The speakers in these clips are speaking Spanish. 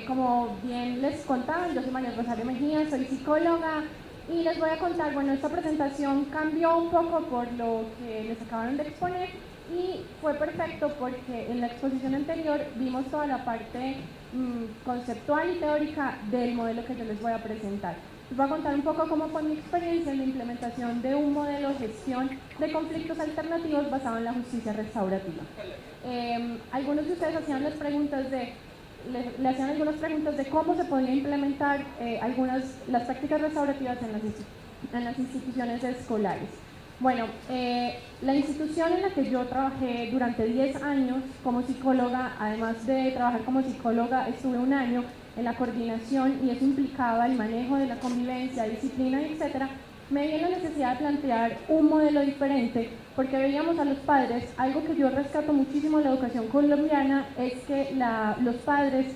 Como bien les contaba, yo soy María Rosario Mejía, soy psicóloga y les voy a contar, bueno, esta presentación cambió un poco por lo que les acabaron de exponer y fue perfecto porque en la exposición anterior vimos toda la parte conceptual y teórica del modelo que yo les voy a presentar. Les voy a contar un poco cómo fue mi experiencia en la implementación de un modelo de gestión de conflictos alternativos basado en la justicia restaurativa. Algunos de ustedes hacían las preguntas le hacían algunas preguntas de cómo se podía implementar las prácticas restaurativas en las instituciones escolares. Bueno, la institución en la que yo trabajé durante 10 años como psicóloga, además de trabajar como psicóloga, estuve un año en la coordinación y eso implicaba el manejo de la convivencia, disciplina, etcétera. Me vi en la necesidad de plantear un modelo diferente porque veíamos a los padres, algo que yo rescato muchísimo de la educación colombiana es que los padres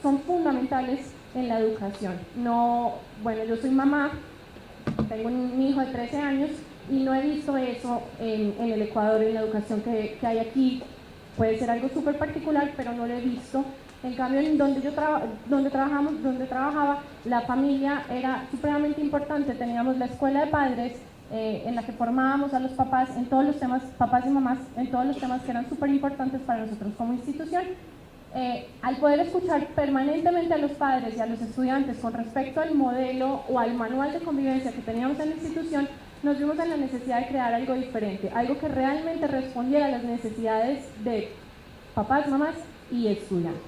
son fundamentales en la educación. No, bueno, yo soy mamá, tengo un hijo de 13 años y no he visto eso en el Ecuador, en la educación que hay aquí. Puede ser algo súper particular, pero no lo he visto. En cambio, en donde trabajaba, la familia era supremamente importante. Teníamos la escuela de padres en la que formábamos a los papás en todos los temas, papás y mamás, en todos los temas que eran súper importantes para nosotros como institución. Al poder escuchar permanentemente a los padres y a los estudiantes con respecto al modelo o al manual de convivencia que teníamos en la institución, nos vimos en la necesidad de crear algo diferente, algo que realmente respondiera a las necesidades de papás, mamás y estudiantes.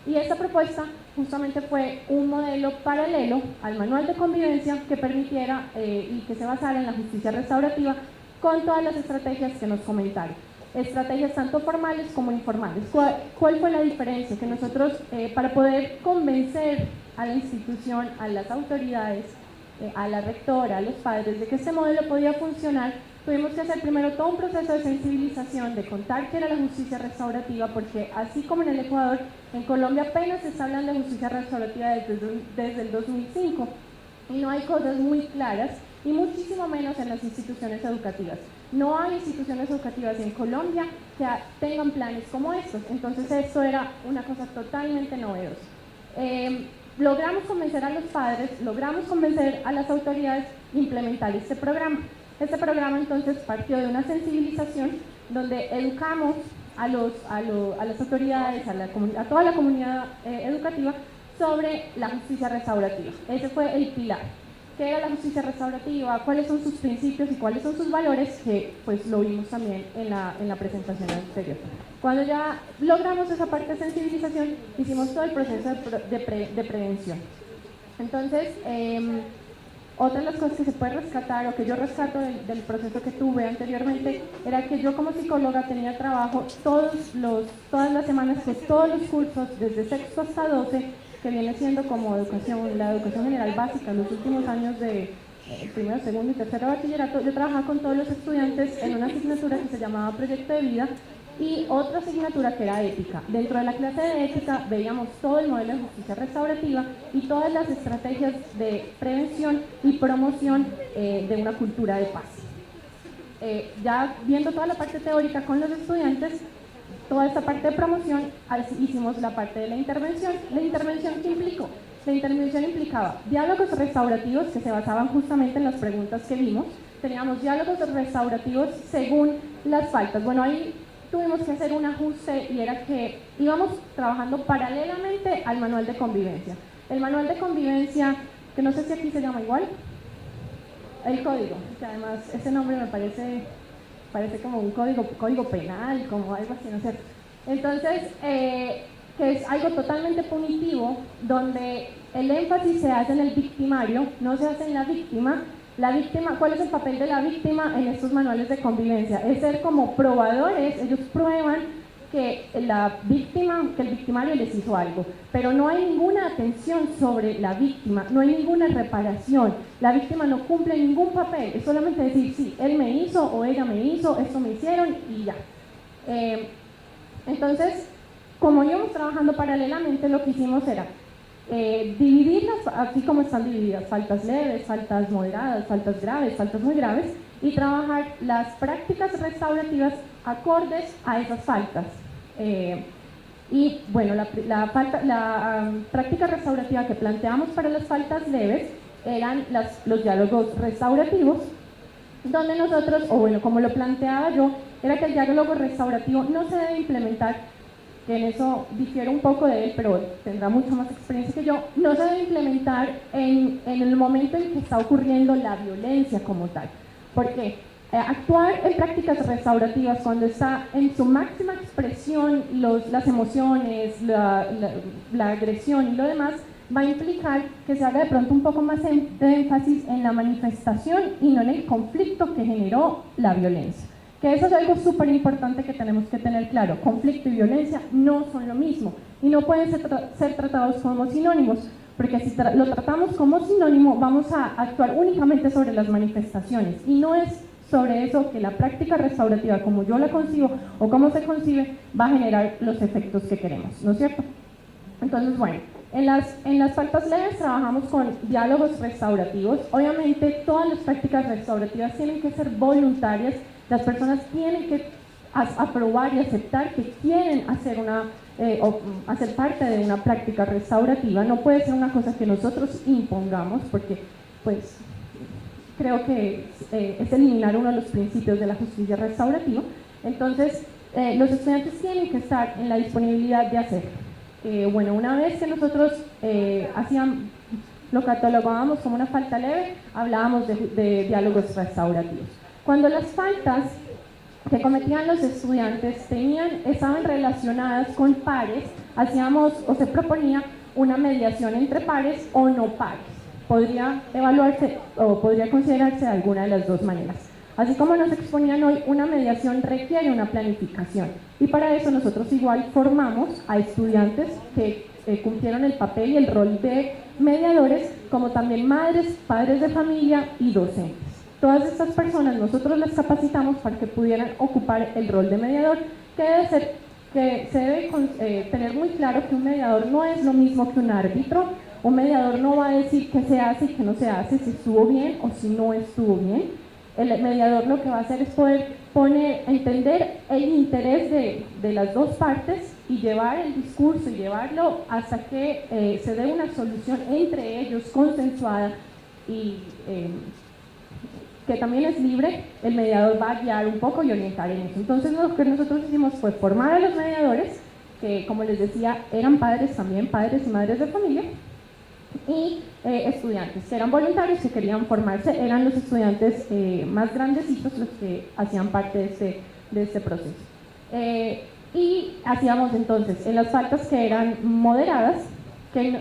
Y esta propuesta justamente fue un modelo paralelo al manual de convivencia que permitiera y que se basara en la justicia restaurativa con todas las estrategias que nos comentaron. Estrategias tanto formales como informales. ¿Cuál fue la diferencia? Que nosotros, para poder convencer a la institución, a las autoridades, a la rectora, a los padres, de que este modelo podía funcionar, tuvimos que hacer primero todo un proceso de sensibilización, de contar qué era la justicia restaurativa, porque así como en el Ecuador, en Colombia apenas se está hablando de justicia restaurativa desde el 2005 y no hay cosas muy claras, y muchísimo menos en las instituciones educativas. No hay instituciones educativas en Colombia que tengan planes como estos, entonces esto era una cosa totalmente novedosa. Logramos convencer a los padres, logramos convencer a las autoridades de implementar este programa. Este programa entonces partió de una sensibilización donde educamos a las autoridades, a toda la comunidad educativa sobre la justicia restaurativa. Ese fue el pilar. ¿Qué era la justicia restaurativa? ¿Cuáles son sus principios y cuáles son sus valores? Que pues lo vimos también en la presentación anterior. Cuando ya logramos esa parte de sensibilización, hicimos todo el proceso de prevención. Entonces, otra de las cosas que se puede rescatar o que yo rescato del proceso que tuve anteriormente era que yo como psicóloga tenía trabajo todas las semanas, pues todos los cursos desde sexto hasta 12, que viene siendo como la educación general básica, los últimos años de primero, segundo y tercero de bachillerato. Yo trabajaba con todos los estudiantes en una asignatura que se llamaba Proyecto de Vida y otra asignatura que era ética. Dentro de la clase de ética veíamos todo el modelo de justicia restaurativa y todas las estrategias de prevención y promoción de una cultura de paz. Ya viendo toda la parte teórica con los estudiantes, toda esta parte de promoción, hicimos la parte de la intervención. ¿La intervención qué implicó? La intervención implicaba diálogos restaurativos que se basaban justamente en las preguntas que vimos. Teníamos diálogos restaurativos según las faltas. Bueno, ahí tuvimos que hacer un ajuste y era que íbamos trabajando paralelamente al manual de convivencia. El manual de convivencia, que no sé si aquí se llama igual, el código, que además ese nombre me parece como un código penal, como algo así, no sé. Entonces, que es algo totalmente punitivo, donde el énfasis se hace en el victimario, no se hace en la víctima. La víctima, ¿cuál es el papel de la víctima en estos manuales de convivencia? Es ser como probadores, ellos prueban que el victimario les hizo algo, pero no hay ninguna atención sobre la víctima, no hay ninguna reparación, la víctima no cumple ningún papel, es solamente decir, sí, él me hizo o ella me hizo, esto me hicieron y ya. Entonces, como íbamos trabajando paralelamente, lo que hicimos era dividirlas así como están divididas, faltas leves, faltas moderadas, faltas graves, faltas muy graves, y trabajar las prácticas restaurativas acordes a esas faltas. Y bueno, la práctica restaurativa que planteamos para las faltas leves eran los diálogos restaurativos, donde nosotros, o bueno, como lo planteaba yo, era que el diálogo restaurativo no se debe implementar, que en eso difiere un poco de él, pero tendrá mucho más experiencia que yo, no se debe implementar en el momento en que está ocurriendo la violencia como tal. ¿Por qué? Actuar en prácticas restaurativas cuando está en su máxima expresión las emociones, la agresión y lo demás, va a implicar que se haga de pronto un poco más de énfasis en la manifestación y no en el conflicto que generó la violencia. Que eso es algo súper importante que tenemos que tener claro. Conflicto y violencia no son lo mismo y no pueden ser tratados como sinónimos, porque si lo tratamos como sinónimo vamos a actuar únicamente sobre las manifestaciones y no es sobre eso que la práctica restaurativa, como yo la concibo o como se concibe, va a generar los efectos que queremos, ¿no es cierto? Entonces, bueno, en las faltas leves trabajamos con diálogos restaurativos. Obviamente todas las prácticas restaurativas tienen que ser voluntarias, las personas tienen que aprobar y aceptar que quieren hacer parte de una práctica restaurativa. No puede ser una cosa que nosotros impongamos, porque pues creo que es eliminar uno de los principios de la justicia restaurativa. Entonces los estudiantes tienen que estar en la disponibilidad de hacerlo. Bueno, una vez que nosotros lo catalogábamos como una falta leve, hablábamos de diálogos restaurativos. Cuando las faltas que cometían los estudiantes estaban relacionadas con pares, hacíamos o se proponía una mediación entre pares o no pares. Podría evaluarse o podría considerarse de alguna de las dos maneras. Así como nos exponían hoy, una mediación requiere una planificación y para eso nosotros igual formamos a estudiantes que cumplieron el papel y el rol de mediadores, como también madres, padres de familia y docentes. Todas estas personas nosotros las capacitamos para que pudieran ocupar el rol de mediador, que se debe tener muy claro que un mediador no es lo mismo que un árbitro. Un mediador no va a decir qué se hace y qué no se hace, si estuvo bien o si no estuvo bien. El mediador lo que va a hacer es poder entender el interés de las dos partes y llevar el discurso y llevarlo hasta que se dé una solución entre ellos consensuada y que también es libre. El mediador va a guiar un poco y orientar en eso. Entonces lo que nosotros hicimos fue formar a los mediadores, que como les decía eran padres también, padres y madres de familia, y estudiantes que eran voluntarios, que querían formarse, eran los estudiantes más grandecitos los que hacían parte de este proceso. Y hacíamos entonces en las faltas que eran moderadas, que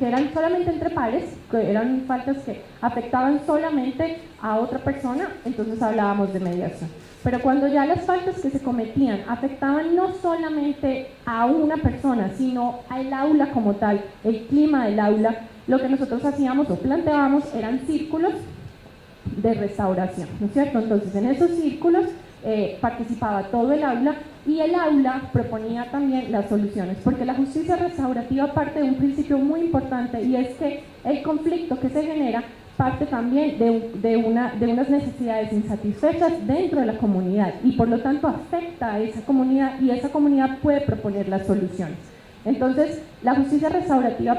eran solamente entre pares, que eran faltas que afectaban solamente a otra persona, entonces hablábamos de mediación. Pero cuando ya las faltas que se cometían afectaban no solamente a una persona, sino al aula como tal, el clima del aula, lo que nosotros hacíamos o planteábamos eran círculos de restauración, ¿no es cierto? Entonces en esos círculos participaba todo el aula y el aula proponía también las soluciones, porque la justicia restaurativa parte de un principio muy importante y es que el conflicto que se genera parte también de unas necesidades insatisfechas dentro de la comunidad y por lo tanto afecta a esa comunidad y esa comunidad puede proponer las soluciones. Entonces la justicia restaurativa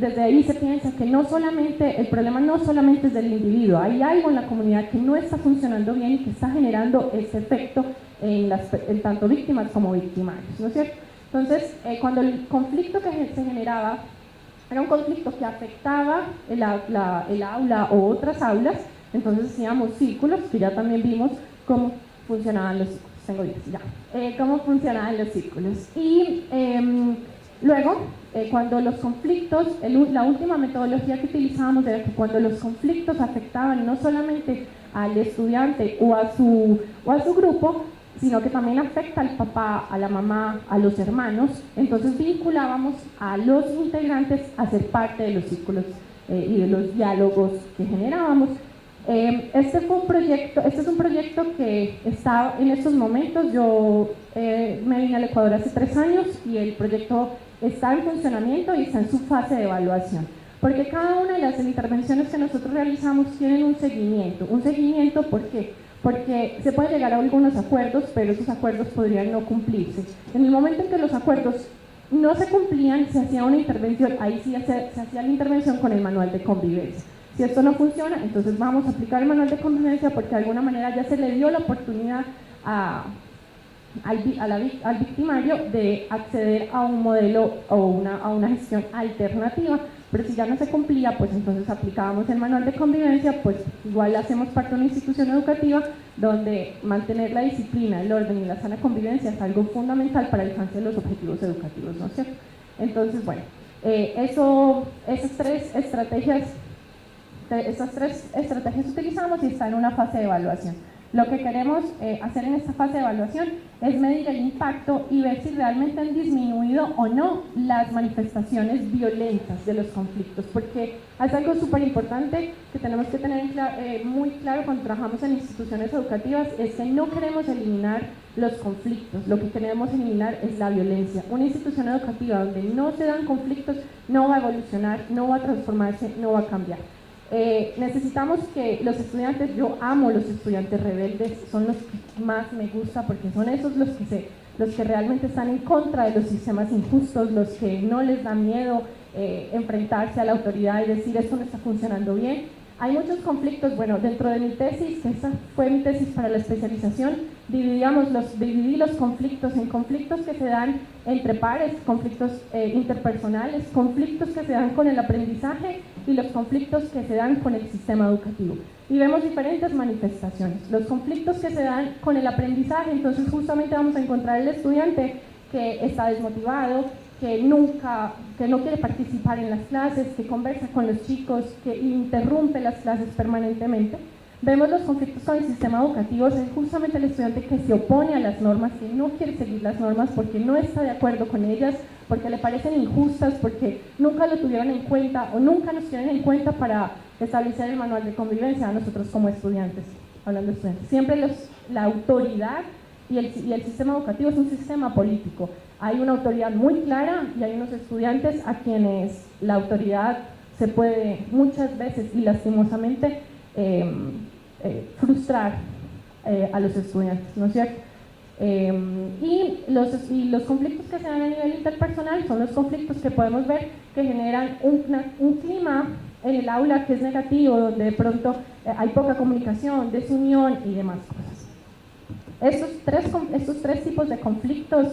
desde ahí se piensa que el problema no solamente es del individuo, hay algo en la comunidad que no está funcionando bien y que está generando ese efecto en tanto víctimas como victimarios, ¿no es cierto? Entonces cuando el conflicto que se generaba era un conflicto que afectaba el aula o otras aulas, entonces hacíamos círculos, que ya también vimos cómo funcionaban los círculos. Cómo funcionaban los círculos. Y luego, cuando los conflictos, la última metodología que utilizábamos era que cuando los conflictos afectaban no solamente al estudiante o a su grupo, sino que también afecta al papá, a la mamá, a los hermanos, entonces vinculábamos a los integrantes a ser parte de los círculos y de los diálogos que generábamos. Este es un proyecto que está en estos momentos. Yo me vine al Ecuador hace 3 años y el proyecto está en funcionamiento y está en su fase de evaluación, porque cada una de las intervenciones que nosotros realizamos tienen un seguimiento. ¿Por qué? porque se puede llegar a algunos acuerdos, pero esos acuerdos podrían no cumplirse. En el momento en que los acuerdos no se cumplían, se hacía una intervención, ahí sí se hacía la intervención con el manual de convivencia. Si esto no funciona, entonces vamos a aplicar el manual de convivencia porque de alguna manera ya se le dio la oportunidad al victimario de acceder a un modelo o a una gestión alternativa, pero si ya no se cumplía, pues entonces aplicábamos el manual de convivencia, pues igual hacemos parte de una institución educativa donde mantener la disciplina, el orden y la sana convivencia es algo fundamental para el alcance de los objetivos educativos, ¿no es cierto? Entonces, bueno, esas tres estrategias utilizamos y está en una fase de evaluación. Lo que queremos hacer en esta fase de evaluación es medir el impacto y ver si realmente han disminuido o no las manifestaciones violentas de los conflictos, porque es algo súper importante que tenemos que tener muy claro cuando trabajamos en instituciones educativas, es que no queremos eliminar los conflictos, lo que queremos eliminar es la violencia. Una institución educativa donde no se dan conflictos no va a evolucionar, no va a transformarse, no va a cambiar. Necesitamos que los estudiantes, yo amo los estudiantes rebeldes, son los que más me gusta porque son esos los que realmente están en contra de los sistemas injustos, los que no les da miedo enfrentarse a la autoridad y decir esto no está funcionando bien. Hay muchos conflictos, bueno, dentro de mi tesis, que esta fue mi tesis para la especialización, dividí los conflictos en conflictos que se dan entre pares, conflictos interpersonales, conflictos que se dan con el aprendizaje y los conflictos que se dan con el sistema educativo. Y vemos diferentes manifestaciones. Los conflictos que se dan con el aprendizaje, entonces justamente vamos a encontrar el estudiante que está desmotivado, que no quiere participar en las clases, que conversa con los chicos, que interrumpe las clases permanentemente. Vemos los conflictos con el sistema educativo, es justamente el estudiante que se opone a las normas, que no quiere seguir las normas porque no está de acuerdo con ellas, porque le parecen injustas, porque nunca lo tuvieron en cuenta o nunca nos tienen en cuenta para establecer el manual de convivencia a nosotros como estudiantes, hablando de estudiantes. Siempre la autoridad y el sistema educativo es un sistema político. Hay una autoridad muy clara y hay unos estudiantes a quienes la autoridad se puede muchas veces y lastimosamente frustrar a los estudiantes, ¿no es cierto? Y los conflictos que se dan a nivel interpersonal son los conflictos que podemos ver que generan un clima en el aula que es negativo, donde de pronto hay poca comunicación, desunión y demás cosas. Estos tres tipos de conflictos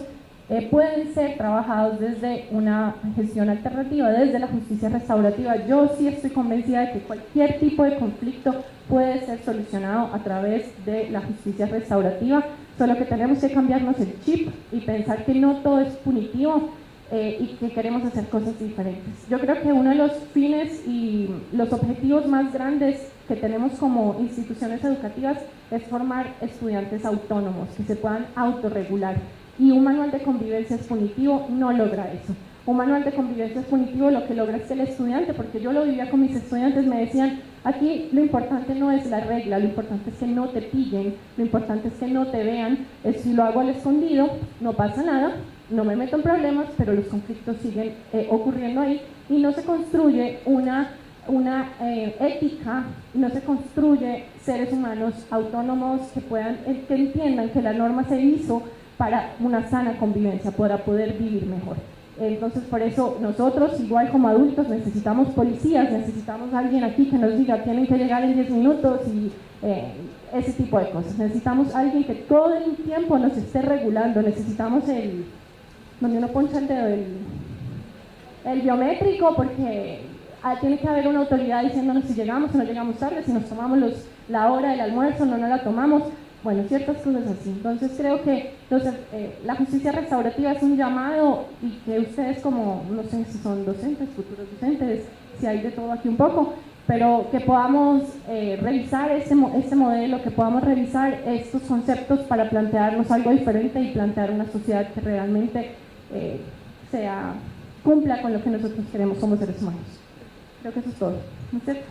pueden ser trabajados desde una gestión alternativa, desde la justicia restaurativa. Yo sí estoy convencida de que cualquier tipo de conflicto puede ser solucionado a través de la justicia restaurativa, solo que tenemos que cambiarnos el chip y pensar que no todo es punitivo y que queremos hacer cosas diferentes. Yo creo que uno de los fines y los objetivos más grandes que tenemos como instituciones educativas es formar estudiantes autónomos, que se puedan autorregular. Y un manual de convivencia es punitivo, no logra eso. Un manual de convivencia es punitivo, lo que logra es que el estudiante, porque yo lo vivía con mis estudiantes, me decían, aquí lo importante no es la regla, lo importante es que no te pillen, lo importante es que no te vean, si lo hago al escondido, no pasa nada, no me meto en problemas, pero los conflictos siguen ocurriendo ahí y no se construye una ética, no se construye seres humanos autónomos que entiendan que la norma se hizo para una sana convivencia, para poder vivir mejor. Entonces, por eso nosotros, igual como adultos, necesitamos policías, necesitamos a alguien aquí que nos diga tienen que llegar en 10 minutos y ese tipo de cosas. Necesitamos a alguien que todo el tiempo nos esté regulando, necesitamos donde uno poncha el dedo, el biométrico, porque tiene que haber una autoridad diciéndonos si llegamos o no llegamos tarde, si nos tomamos la hora del almuerzo o no la tomamos. Bueno, ciertas cosas así. Entonces creo que la justicia restaurativa es un llamado y que ustedes como, no sé si son docentes, futuros docentes, si hay de todo aquí un poco, pero que podamos revisar este modelo, que podamos revisar estos conceptos para plantearnos algo diferente y plantear una sociedad que realmente cumpla con lo que nosotros queremos como seres humanos. Creo que eso es todo. ¿No es cierto?